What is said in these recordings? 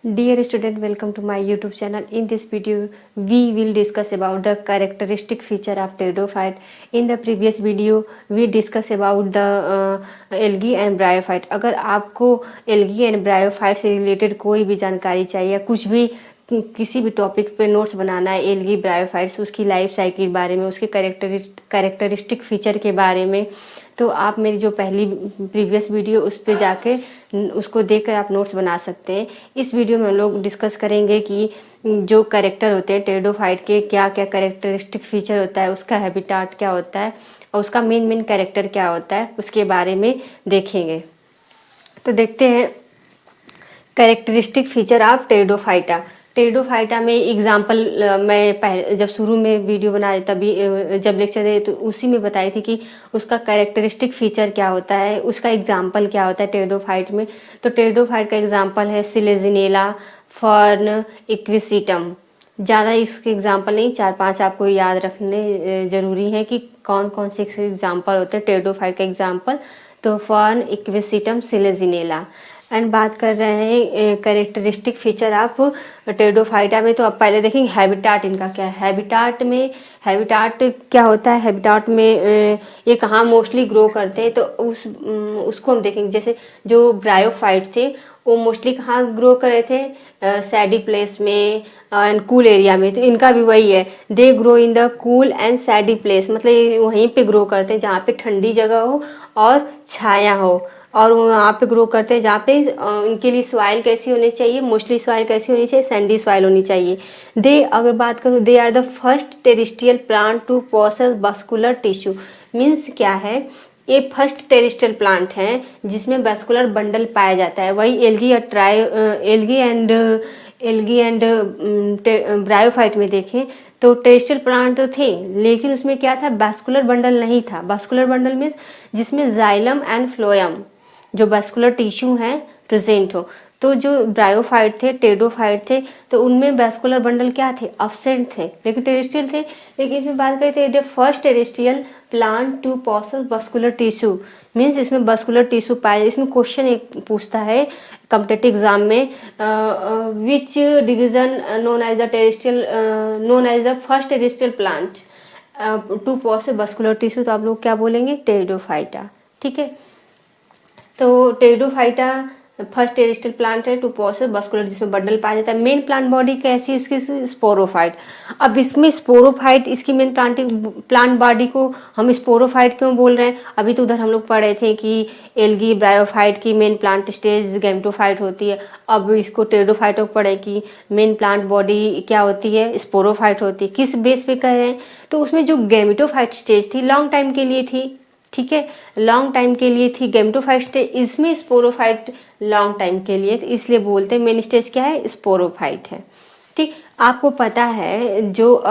Dear student, welcome to my YouTube channel. In this video, we will discuss about the characteristic feature of pteridophyte. In the previous video, we discuss about the algae and bryophyte. अगर आपको algae and bryophyte से related कोई भी जानकारी चाहिए या कुछ भी किसी भी टॉपिक पे नोट्स बनाना है एल्गी ब्रायोफाइट्स, उसकी लाइफ साइकिल बारे में, उसके कैरेक्टरिस्टिक फीचर के बारे में, तो आप मेरी जो पहली प्रीवियस वीडियो उस पर जाके उसको देखकर आप नोट्स बना सकते हैं। इस वीडियो में हम लोग डिस्कस करेंगे कि जो कैरेक्टर होते हैं टेरिडोफाइट के, क्या क्या कैरेक्टरिस्टिक फीचर होता है, उसका हैबिटाट क्या होता है और उसका मेन कैरेक्टर क्या होता है, उसके बारे में देखेंगे। तो देखते हैं characteristic feature of pteridophyta. Pteridophyta में एग्जाम्पल मैं पहले जब शुरू में वीडियो बना रही तभी जब लेक्चर दे तो उसी में बताई थी कि उसका कैरेक्टरिस्टिक फीचर क्या होता है, उसका एग्जाम्पल क्या होता है टेरिडोफाइट में। तो टेरिडोफाइट का एग्जाम्पल है सिलेजिनेला, फर्न, इक्विसिटम। ज़्यादा इसके एग्जाम्पल नहीं, 4-5 आपको याद रखने ज़रूरी है कि कौन कौन से एग्जाम्पल होते हैं टेरिडोफाइट का एग्जाम्पल। तो फर्न, इक्विसिटम, सिलेजिनेला। एंड बात कर रहे हैं कैरेक्टरिस्टिक फीचर ऑफ टेरिडोफाइटा में। तो अब पहले देखेंगे हैबिटाट इनका क्या है। हैबिटाट क्या होता है, हैबिटाट में ये कहाँ मोस्टली ग्रो करते हैं, तो उसको हम देखेंगे। जैसे जो ब्रायोफाइट थे वो मोस्टली कहाँ ग्रो कर रहे थे, सैडी प्लेस में एंड कूल एरिया में। तो इनका भी वही है, they grow in the cool and सैडी place, मतलब ये वहीं पे ग्रो करते हैं जहाँ पे ठंडी जगह हो और छाया हो, और वहाँ पे ग्रो करते हैं जहाँ पे इनके लिए सॉइल कैसी होनी चाहिए, मोस्टली सॉइल कैसी होनी चाहिए, सैंडी सॉइल होनी चाहिए। दे अगर बात करूँ, they are the first terrestrial plant to possess muscular tissue. Means क्या है, ये फर्स्ट टेरेस्ट्रियल प्लांट है जिसमें वैस्कुलर बंडल पाया जाता है। वही एल्गी एंड ब्रायोफाइट में देखें तो टेरेस्ट्रियल प्लांट तो थे, लेकिन उसमें क्या था, वैस्कुलर बंडल नहीं था। वैस्कुलर बंडल मीन्स जिसमें जाइलम एंड फ्लोएम जो वैस्कुलर टिश्यू हैं प्रेजेंट हो। तो जो ब्रायोफाइट थे, टेरिडोफाइट थे, तो उनमें वैस्कुलर बंडल क्या थे, एब्सेंट थे, लेकिन टेरेस्ट्रियल थे। लेकिन इसमें बात करते हैं the first terrestrial plant to possess vascular tissue. Means इसमें वैस्कुलर टिश्यू पाया। इसमें क्वेश्चन एक पूछता है कॉम्पिटिटिव एग्जाम में, which division known as the terrestrial known as the first terrestrial plant to possess vascular tissue, तो आप लोग क्या बोलेंगे, टेरिडोफाइटा। ठीक है, तो टेरिडोफाइटा फर्स्ट टेरेस्ट्रियल प्लांट है टू पोसेस वैस्कुलर, जिसमें बंडल पाया जाता है। मेन प्लांट बॉडी कैसी है इसकी, स्पोरोफाइट। अब इसमें स्पोरोफाइट, इसकी मेन प्लांट बॉडी को हम स्पोरोफाइट क्यों बोल रहे हैं, अभी तो उधर हम लोग पढ़े थे कि एल्गी ब्रायोफाइट की मेन प्लांट स्टेज गैमेटोफाइट होती है। अब इसको टेरिडोफाइट को पढ़े कि मेन प्लांट बॉडी क्या होती है, स्पोरोफाइट होती है। किस बेस पे कह रहे हैं, तो उसमें जो गैमेटोफाइट स्टेज थी लॉन्ग टाइम के लिए थी। ठीक है, लॉन्ग टाइम के लिए थी गैमेटोफाइट स्टेज, इसमें स्पोरोफाइट लॉन्ग टाइम के लिए, तो इसलिए बोलते हैं मेन स्टेज क्या है, स्पोरोफाइट है। ठीक, आपको पता है जो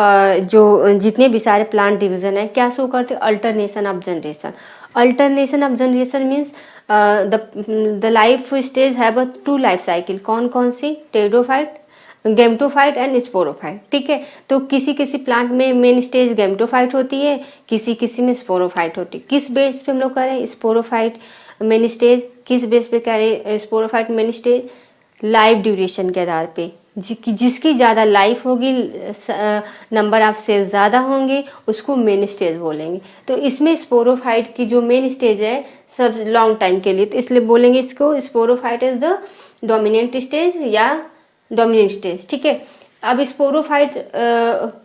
जितने भी सारे प्लांट डिवीजन है क्या शो करते हैं, alternation of generation. Alternation of generation means the life stage have a 2 life cycle. कौन कौन सी, टेरिडोफाइट, गैमेटोफाइट एंड स्पोरोफाइट। ठीक है, तो किसी किसी प्लांट में मेन स्टेज गैमेटोफाइट होती है, किसी किसी में स्पोरोफाइट होती है। किस बेस पे हम लोग कह रहे हैं स्पोरोफाइट मेन स्टेज, किस बेस पे कह रहे हैं sporophyte main stage, life duration के आधार पे। जिसकी ज़्यादा लाइफ होगी, नंबर ऑफ सेल्स ज़्यादा होंगे, उसको मेन स्टेज बोलेंगे। तो इसमें स्पोरोफाइट की जो मेन स्टेज है सब लॉन्ग टाइम के लिए, तो इसलिए बोलेंगे इसको sporophyte is the dominant stage या डोमिनेंट स्टेज। ठीक है, अब स्पोरोफाइट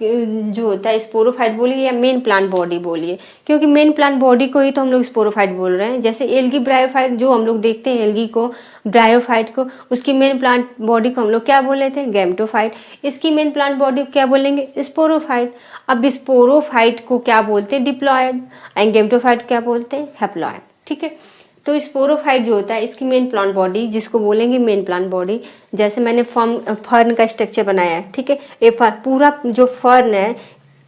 जो होता है, स्पोरोफाइट बोलिए या मेन प्लांट बॉडी बोलिए, क्योंकि मेन प्लांट बॉडी को ही तो हम लोग स्पोरोफाइट बोल रहे हैं। जैसे एल्गी ब्रायोफाइट जो हम लोग देखते हैं, एल्गी को, ब्रायोफाइट को, उसकी मेन प्लांट बॉडी को हम लोग क्या बोल रहे थे, गैमेटोफाइट। इसकी मेन प्लांट बॉडी को क्या बोलेंगे, स्पोरोफाइट। अब स्पोरोफाइट को क्या बोलते हैं, डिप्लॉयड, एंड गैमेटोफाइट क्या बोलते हैं, हैप्लॉयड। ठीक है, तो स्पोरोफाइट जो होता है इसकी मेन प्लांट बॉडी, जिसको बोलेंगे मेन प्लांट बॉडी, जैसे मैंने फर्न का स्ट्रक्चर बनाया है। ठीक है, ये पूरा जो फर्न है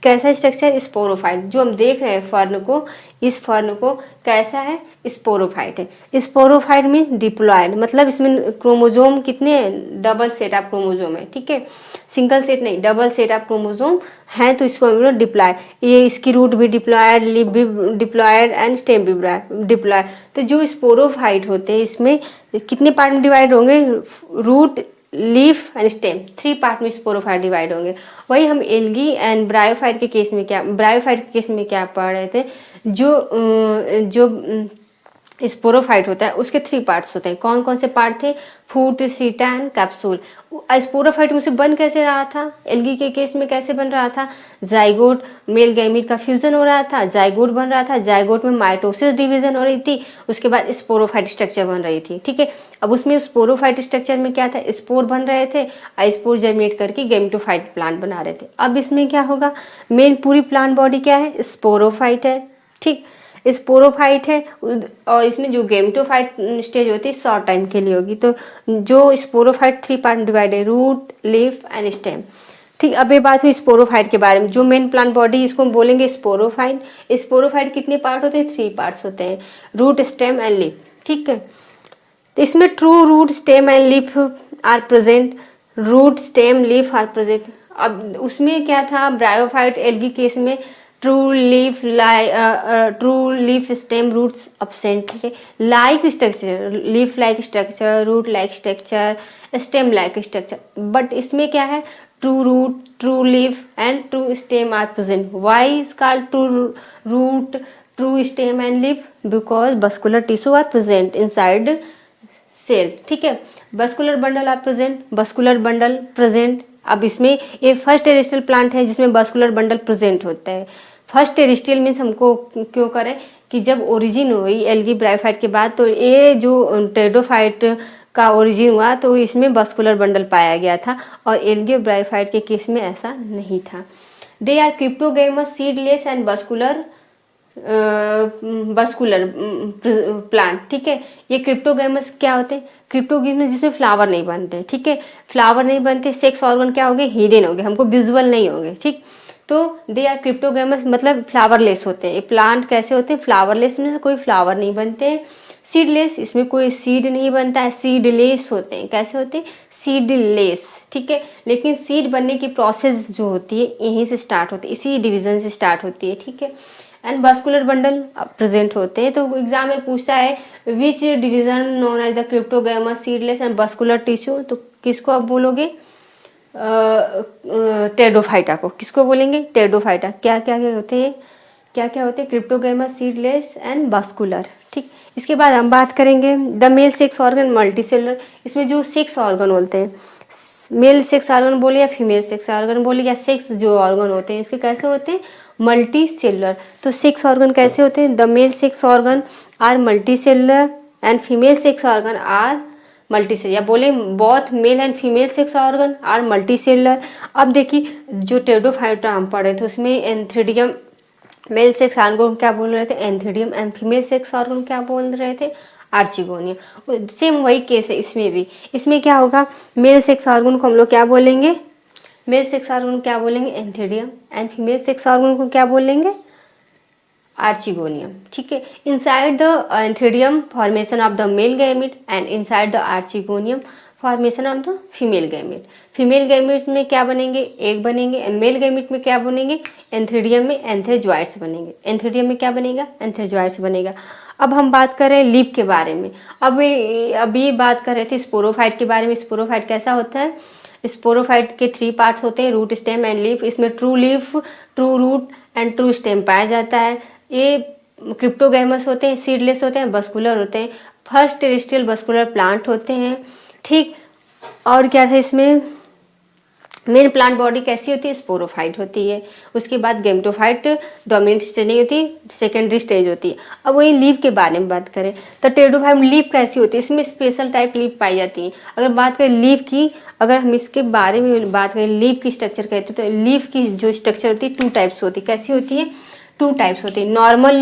कैसा स्ट्रक्चर, स्पोरोफाइट। जो हम देख रहे हैं फर्न को, इस फर्न को कैसा है, स्पोरोफाइट है। स्पोरोफाइट मीन डिप्लॉयड, मतलब इसमें क्रोमोजोम कितने, डबल सेट ऑफ क्रोमोजोम है। ठीक है, सिंगल सेट नहीं, डबल सेट ऑफ क्रोमोजोम है, तो इसको हम लोग डिप्लॉयड। ये इसकी रूट भी डिप्लॉयड, लिप भी डिप्लॉयड एंड स्टेम भी डिप्लॉयड। तो जो स्पोरोफाइट होते हैं इसमें कितने पार्ट में डिवाइड होंगे, root leaf and stem, 3 part में स्पोरोफाइट डिवाइड होंगे। वही हम एल्गी एंड ब्रायोफाइट के केस में क्या पढ़ रहे थे, जो स्पोरोफाइट होता है उसके 3 पार्ट्स होते हैं। कौन कौन से पार्ट थे? फूट, सीटा एंड कैप्सूल। स्पोरोफाइट में से बन कैसे रहा था? एल्गी के केस में कैसे बन रहा था? जाइगोट मेल गैमीट का फ्यूजन हो रहा था, जाइगोट बन रहा था, जाइगोट में माइटोसिस डिवीजन हो रही थी, उसके बाद स्पोरोफाइट स्ट्रक्चर बन रही थी। ठीक है, अब उसमें स्पोरोफाइट स्ट्रक्चर में क्या था? स्पोर बन रहे थे, स्पोर जर्मिनेट करके गैमेटोफाइट प्लांट बना रहे थे। अब इसमें क्या होगा? मेन पूरी प्लांट बॉडी क्या है? स्पोरोफाइट है। ठीक, स्पोरोफाइट है और इसमें जो गैमेटोफाइट स्टेज होती है शॉर्ट टाइम के लिए होगी। तो जो स्पोरोफाइट 3 पार्ट डिवाइड है, रूट, लीफ एंड स्टेम। ठीक, अब ये बात हुई स्पोरोफाइट के बारे में। जो मेन प्लांट बॉडी इसको हम बोलेंगे स्पोरोफाइट। स्पोरोफाइट कितने पार्ट होते हैं? 3 पार्ट्स होते हैं, रूट, स्टेम एंड लीफ। ठीक है, तो इसमें true root, stem and leaf are present. Root, stem, leaf are present. अब उसमें क्या था? ब्रायोफाइट एल्गी केस में true leaf stem roots absent थे। Like structure, leaf like structure, root like structure, stem like structure. But इसमें क्या है? True root, true leaf and true stem are present. Why is called true root, true stem and leaf? Because vascular tissue are present inside cell. ठीक है, vascular bundle are present, vascular bundle present. अब इसमें ये first terrestrial plant है जिसमें बस्कुलर bundle present होता है। First terrestrial means हमको क्यों करें कि जब ओरिजिन हुई एल्गी ब्रायोफाइट के बाद, तो ये जो टेरिडोफाइट का ओरिजिन हुआ तो इसमें बस्कुलर बंडल पाया गया था और एल्गी ब्रायोफाइट के केस में ऐसा नहीं था। They are cryptogams, seedless and vascular plant. ठीक है, ये क्रिप्टोगैमस क्या होते हैं? क्रिप्टोगैमस जिसमें फ्लावर नहीं बनते। ठीक है, फ्लावर नहीं बनते, सेक्स ऑर्गन क्या हो गए? हिडन हो गए, हमको विजुअल नहीं होंगे। ठीक, तो दे आर क्रिप्टोगैमस मतलब फ्लावरलेस होते हैं। ये प्लांट कैसे होते हैं? फ्लावरलेस में कोई फ्लावर नहीं बनते हैं। सीडलेस, इसमें कोई सीड नहीं बनता है। सीडलेस होते हैं। कैसे होते हैं? सीडलेस। ठीक है, लेकिन सीड बनने की प्रोसेस जो होती है यहीं से स्टार्ट होती है, इसी डिवीजन से स्टार्ट होती है। ठीक है, एंड बस्कुलर बंडल प्रेजेंट होते हैं। तो एग्जाम में पूछता है which division known as the cryptogams, seedless and vascular tissue, तो किसको आप बोलोगे? टेरिडोफाइटा को। किसको बोलेंगे? टेरिडोफाइटा। क्या क्या होते हैं? क्या क्या होते हैं? Cryptogams, seedless and vascular. ठीक, इसके बाद हम बात करेंगे the male sex organ multicellular. इसमें जो सेक्स ऑर्गन होते हैं, मेल सेक्स ऑर्गन बोले या फीमेल सेक्स ऑर्गन बोले या सेक्स जो ऑर्गन होते हैं इसके कैसे होते हैं? Multi cellular. तो सेक्स ऑर्गन कैसे होते हैं? The male sex organ are multi cellular and female sex organ are multi cellular, या बोले both male and female sex organ are multi cellular. अब देखिए जो टेरिडोफाइटा हम पढ़े थे उसमें एंथ्रीडियम मेल सेक्स ऑर्गन को क्या बोल रहे थे? Antheridium and female sex organ क्या बोल रहे थे? आर्चिगोनियम। सेम वही केस है इसमें भी। इसमें क्या होगा? मेल सेक्स ऑर्गन को हम लोग क्या बोलेंगे? मेल सेक्स ऑर्गन क्या बोलेंगे? Antheridium and female sex organ को क्या बोलेंगे? आर्चिगोनियम। ठीक है, inside the antheridium formation of the male gamete and inside the archegonium formation of the female gamete. Female gamete में क्या बनेंगे? एग बनेंगे। मेल गैमेट में क्या बनेंगे? एंथ्रीडियम में एंथ्रोजॉइट्स बनेंगे। एंथ्रीडियम में क्या बनेगा? एंथ्रोजॉइट्स बनेगा। अब हम बात कर रहे हैं लीफ के बारे में। अभी बात कर रहे थे स्पोरोफाइट के बारे में। स्पोरोफाइट कैसा होता है? स्पोरोफाइट के 3 पार्ट्स होते हैं, रूट, स्टेम एंड लीफ। इसमें true leaf, true root and true stem पाया जाता है। ये क्रिप्टोगैमस होते हैं, सीडलेस होते हैं, बस्कुलर होते हैं। फर्स्ट टेरेस्ट्रियल बस्कुलर प्लांट होते हैं। ठीक, और क्या था इसमें? मेन प्लांट बॉडी कैसी होती है? स्पोरोफाइट होती है। उसके बाद गैमेटोफाइट डोमिनेंट स्टेज नहीं होती, सेकेंडरी स्टेज होती है। अब वही लीफ के बारे में बात करें तो टेरिडोफाइट में लीफ कैसी होती है? इसमें स्पेशल टाइप लीफ पाई जाती है। अगर बात करें लीफ की, अगर हम इसके बारे में बात करें लीफ की स्ट्रक्चर कहते हैं तो लीफ की जो स्ट्रक्चर होती है 2 टाइप्स होती है। कैसी होती है? 2 टाइप्स होती है, normal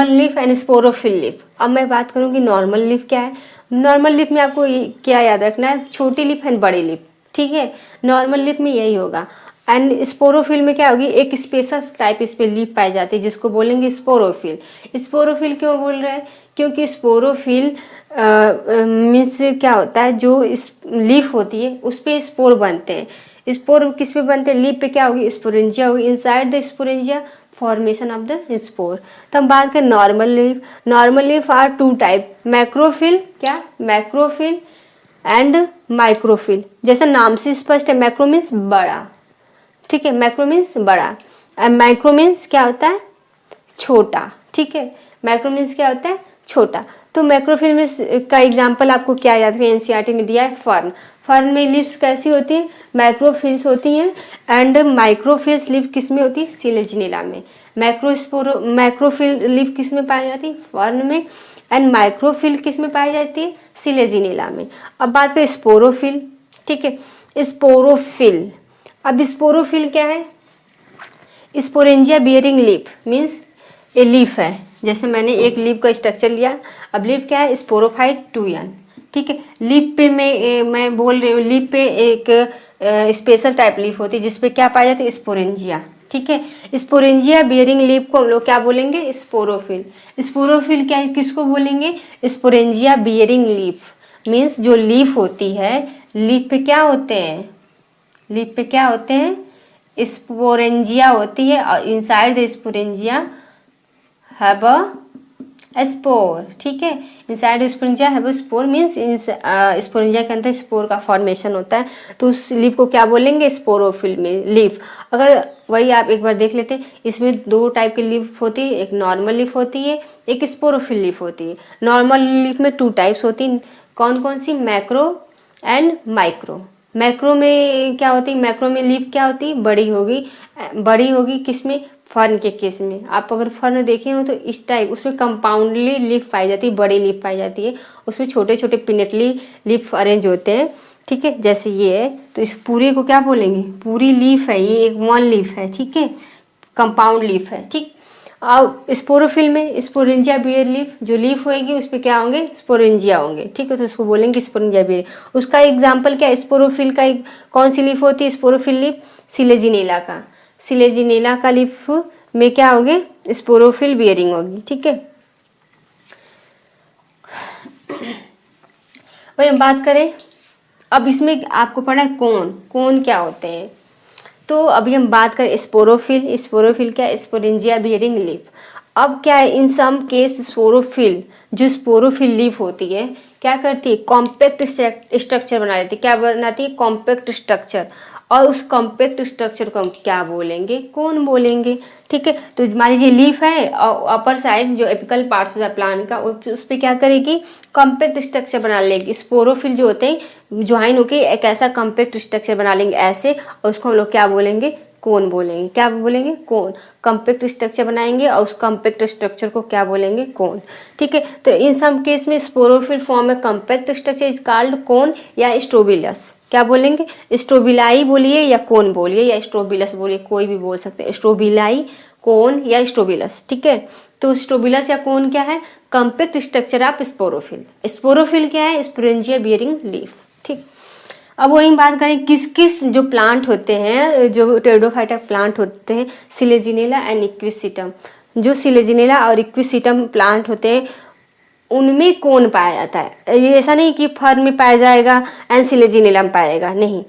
leaf and sporophyll leaf. अब मैं बात करूँगी नॉर्मल लीफ क्या है। नॉर्मल लीफ में आपको क्या याद रखना है? छोटी लीफ एंड बड़ी लीफ। ठीक है, नॉर्मल लीफ में यही होगा। एंड स्पोरोफिल में क्या होगी? एक स्पेशल टाइप इस पे लीफ पाई जाती है जिसको बोलेंगे स्पोरोफिल। स्पोरोफिल क्यों बोल रहे हैं? क्योंकि स्पोरोफिल मीन्स क्या होता है? जो इस लीफ होती है उस पे स्पोर बनते हैं। स्पोर किस पे बनते हैं? लीफ पे क्या होगी? स्पोरेंजिया होगी। Inside the sporangia formation of the spore. तो हम बात करें normal leaf. Normal leaf are 2 type, macrophyll क्या? Macrophyll and microphyll. जैसा नाम से स्पष्ट है, मैक्रो मीन्स बड़ा, ठीक है, मैक्रो मीन्स बड़ा, एंड माइक्रो मीन्स क्या होता है, छोटा, ठीक है, मैक्रो मीन्स क्या होता है, छोटा। तो मैक्रोफिल में का एग्जाम्पल आपको क्या याद है, एनसीईआरटी में दिया है, फर्न। फर्न में लीव्स कैसी होती है, मैक्रोफिल्स होती हैं, एंड माइक्रोफिल्स लीव किस में होती है, सिलेजिनेला में। मैक्रोफिल लीव किस में पाई जाती है, फर्न में, एंड माइक्रोफिल किस में पाई जाती है, सिलेजिनेला में। अब बात करें स्पोरोफिल, ठीक है, स्पोरोफिल। अब स्पोरोफिल क्या है, sporangia bearing leaf means a leaf है, जैसे मैंने एक लीफ का स्ट्रक्चर लिया। अब लीफ क्या है, स्पोरोफाइट 2n, ठीक है। लीफ पे मैं बोल रही हूँ, लीफ पे एक स्पेशल टाइप लीफ होती है जिसपे क्या पाया जाता है, स्पोरेंजिया, ठीक है। स्पोरेंजिया बियरिंग लीफ को हम लोग क्या बोलेंगे, स्पोरोफिल। स्पोरोफिल क्या है, किसको बोलेंगे, स्पोरेंजिया बियरिंग लीफ मीन्स जो लीफ होती है, लीफ पे क्या होते हैं, लीफ पे क्या होते हैं, स्पोरेंजिया होती है, और inside the sporangia have a spore, ठीक है, inside sporangia have a spore means sporangia के अंदर स्पोर का फॉर्मेशन होता है, तो उस लीफ को क्या बोलेंगे, स्पोरोफिल में लीफ। अगर वही आप एक बार देख लेते हैं, इसमें दो टाइप की लीफ होती है, एक नॉर्मल लीफ होती है, एक स्पोरोफिल लीफ होती है। नॉर्मल लीफ में 2 टाइप्स होती हैं, कौन कौन सी, मैक्रो एंड माइक्रो। मैक्रो में क्या होती है, मैक्रो में लीफ क्या होती है, बड़ी होगी किसमें, फर्न के केस में। आप अगर फर्न देखे हो तो इस टाइप, उसमें कंपाउंडली लीफ पाई जाती है, बड़ी लीफ पाई जाती है, उसमें छोटे छोटे पिनेटली लीफ अरेंज होते हैं, ठीक है, जैसे ये है। तो इस पूरे को क्या बोलेंगे, पूरी लीफ है, ये एक वन लीफ है, ठीक है, कंपाउंड लीफ है, ठीक। अब स्पोरोफिल में स्पोरेंजिया बियर लीफ, जो लीफ होगी उस पर क्या होंगे, स्पोरेंजिया होंगे, ठीक है, तो उसको बोलेंगे स्पोरेंजिया बियर। उसका एग्जाम्पल क्या है, स्पोरोफिल का कौन सी लीफ होती है, स्पोरोफिल लीफ, सिलेजिनेला का, सिलेजिनेला का लीफ में क्या होगी, स्पोरोफिल बियरिंग होगी, ठीक है। वही हम बात करें, अब इसमें आपको पढ़ा है कोन क्या होते हैं, तो अभी हम बात करें स्पोरोफिल। स्पोरोफिल क्या है, स्पोरेंजिया बियरिंग लीफ। अब क्या है, इन सम केस स्पोरोफिल, जो स्पोरोफिल लीफ होती है क्या करती है, कॉम्पैक्ट स्ट्रक्चर बना लेती है, क्या बनाती है, कॉम्पैक्ट स्ट्रक्चर, और उस कॉम्पैक्ट स्ट्रक्चर को हम क्या बोलेंगे, कोन बोलेंगे, ठीक है। तो मान लीजिए लीफ है और अपर साइड जो एपिकल पार्ट्स होता है प्लांट का, उस पर क्या करेगी, कॉम्पैक्ट स्ट्रक्चर बना लेगी। स्पोरोफिल जो होते हैं ज्वाइन होकर एक ऐसा कॉम्पैक्ट स्ट्रक्चर बना लेंगे ऐसे, और उसको हम लोग क्या बोलेंगे, कोन बोलेंगे, क्या बोलेंगे, कोन। कॉम्पैक्ट स्ट्रक्चर बनाएंगे और उस कॉम्पैक्ट स्ट्रक्चर को क्या बोलेंगे, कोन, ठीक है। तो इन सम केस में स्पोरोफिल फॉर्म में कॉम्पैक्ट स्ट्रक्चर इज कॉल्ड कोन या स्ट्रोबिलस। क्या बोलेंगे, स्ट्रोबिलाई बोलिए या कोन बोलिए या स्ट्रोबिलस बोलिए, कोई भी बोल सकते हैं, स्ट्रोबिलाई, कोन या स्ट्रोबिलस, ठीक है। तो स्ट्रोबिलस या कोन क्या है, compact structure of sporophyll. Sporophyll क्या है, स्पोरेंजिया बियरिंग लीफ, ठीक। अब वही बात करें, किस किस जो प्लांट होते हैं, जो टेरिडोफाइटा प्लांट होते हैं, सिलेजिनेला एंड इक्विसिटम। जो सिलेजिनेला और इक्विसिटम प्लांट होते हैं उनमें कोन पाया जाता है। ये ऐसा नहीं कि फर्न में पाया जाएगा एंड सिलेजिनेला में पाएगा, नहीं,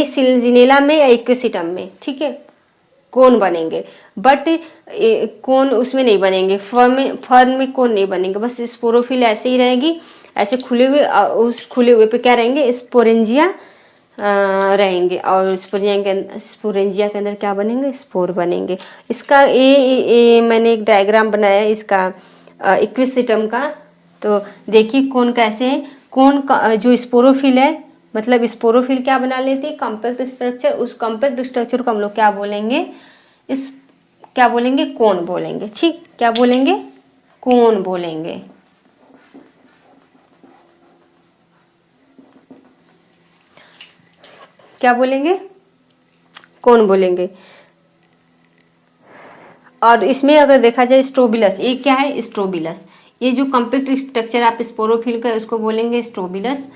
सिलेजिनेला में या इक्विसिटम में, ठीक है, कोन बनेंगे, बट कोन उसमें नहीं बनेंगे, फर्न में कोन नहीं बनेंगे, बस स्पोरोफिल ऐसे ही रहेगी, ऐसे खुले हुए, उस खुले हुए पे क्या रहेंगे, स्पोरेंजिया रहेंगे, और स्पोरेंजिया के अंदर क्या बनेंगे, स्पोर बनेंगे। इसका मैंने एक डायग्राम बनाया है इसका इक्विसिटम का, तो देखिए कौन कैसे है, कौन जो स्पोरोफिल है, मतलब स्पोरोफिल क्या बना लेती है, कॉम्पैक्ट स्ट्रक्चर, उस कॉम्पैक्ट स्ट्रक्चर को हम लोग क्या बोलेंगे, क्या बोलेंगे, कोन बोलेंगे, ठीक, क्या बोलेंगे, कोन बोलेंगे। क्या बोलेंगे, कोन बोलेंगे। और इसमें अगर देखा जाए स्ट्रोबिलस, ये क्या है, स्ट्रोबिलस, ये जो कॉम्पैक्ट स्ट्रक्चर आप स्पोरोफिल का उसको बोलेंगे स्ट्रोबिलस,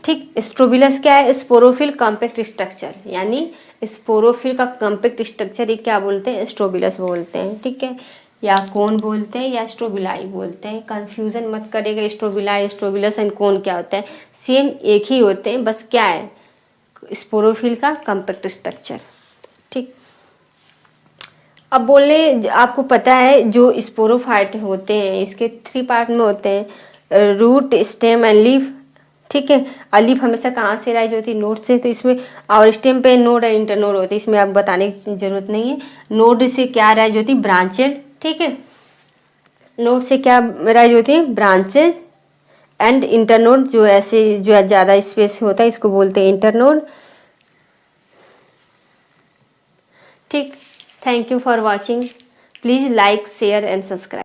ठीक। स्ट्रोबिलस क्या है, स्पोरोफिल कॉम्पैक्ट स्ट्रक्चर, यानी स्पोरोफिल का कॉम्पैक्ट स्ट्रक्चर ये क्या बोलते हैं, स्ट्रोबिलस बोलते हैं, ठीक है, या कोन बोलते हैं या स्ट्रोबिलाई बोलते हैं। कंफ्यूजन मत करेगा, स्ट्रोबिलाई, स्ट्रोबिलस एंड कोन क्या होता है, सेम एक ही होते हैं, बस क्या है, स्पोरोफिल का कॉम्पैक्ट स्ट्रक्चर, ठीक। अब बोले, आपको पता है जो स्पोरोफाइट होते हैं इसके 3 पार्ट में होते हैं, रूट, स्टेम एंड लीफ, ठीक है। अलिफ हमेशा कहाँ से राइज होती है? नोड से। तो इसमें और स्टेम पे नोड और इंटरनोड होती है, इसमें आप बताने की जरूरत नहीं है। नोड से क्या राइज होती है? ब्रांचेड। ठीक है, नोड से क्या राइज होती है? ब्रांचेज। एंड इंटरनोड जो ऐसे जो ज़्यादा स्पेस होता है इसको बोलते हैं इंटरनोड। ठीक, thank you for watching. Please like share and subscribe.